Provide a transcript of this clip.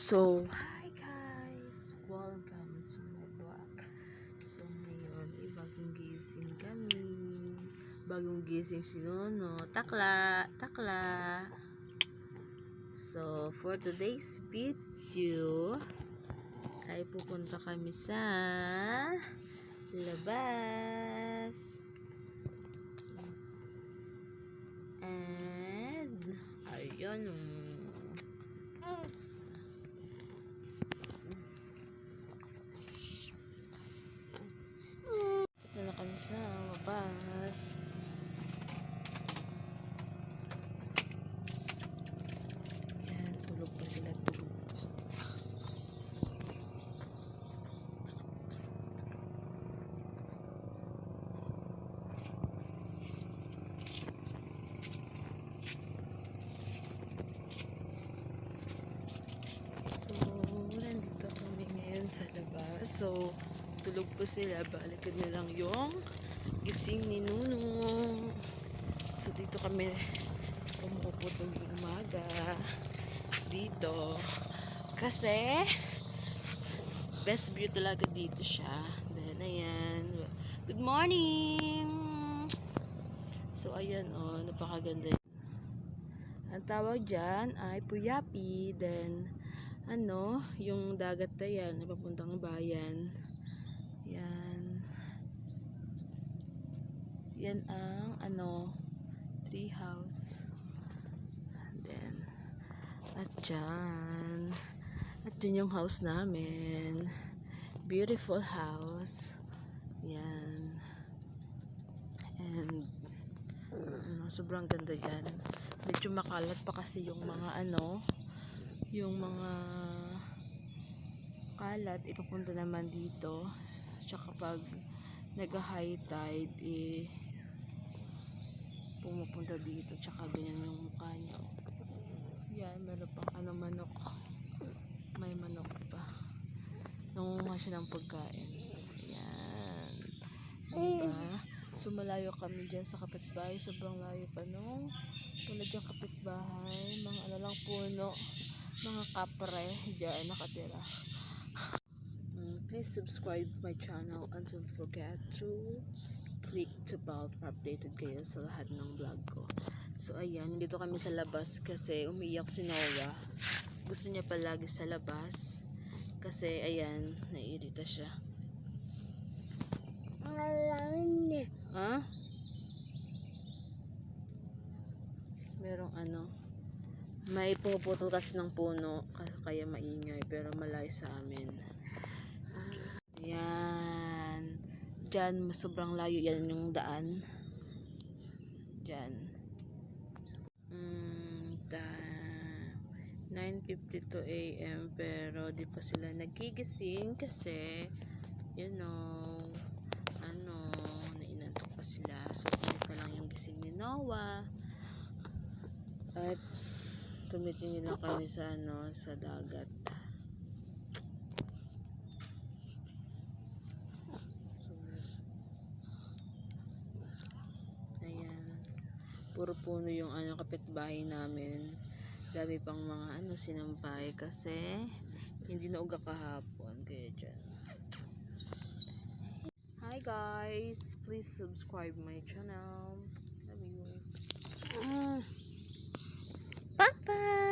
Hi guys! Welcome to my vlog. So, ngayon, bagong gising kami. Bagong gising si Nono. Takla! Takla! So, for today's video, ay pupunta kami sa labas. And, ayun. Dito na kami sa labas. Yan, tulog pa sila, tulog pa. So, nandito kami ngayon sa labas. So, tulog po sila. Balikan na lang yung gising ni Nuno. So, dito kami pumuputol yung umaga. Dito. Kasi, best view talaga dito siya. Then, ayan. Good morning! So, ayan, oh. Napakaganda. Ang tawag dyan ay Puyapi. Then, ano, yung dagat na yan, napapuntang bayan. Yan. Yan ang, ano, tree house. Then, at dyan. At dyan yung house namin. Beautiful house. Yan. And, ano, sobrang ganda dyan. Medyo makalat pa kasi yung mga, ano, yung mga kalat ipapunta naman dito. Tsaka pag nag-high tide pumupunta dito. Tsaka ganyan yung mukha niya. Yan, meron pang ano, manok. May manok pa. Nangunguha siya ng pagkain. Yan. Diba? So malayo kami dyan sa kapitbahay. Sobrang layo pa nung wala dyan kapitbahay. Mga ano lang puno. Mga kapre dyan nakatira. Please subscribe my channel and don't forget to click the bell para updated kayo sa lahat ng vlog ko. So ayan, dito kami sa labas kasi umiyak si Noah. Gusto niya palagi sa labas kasi ayan, naiirita siya. Ha? Merong ano, may puputol kasi ng puno kaya maingay pero malayo sa amin. Yan. Diyan, sobrang layo yan yung daan. Diyan. 9:52 AM pero di pa sila nagigising kasi you know, ano, nainantok pa sila. So, hindi pa lang yung gising ni Noah. At tumitingin lang kami sa ano, sa dagat. Puro puno yung ano kapitbahay namin. Dami pang mga ano sinampay kasi hindi na uga kahapon kaya dyan. Hi guys, please subscribe my channel. Love you. Papa.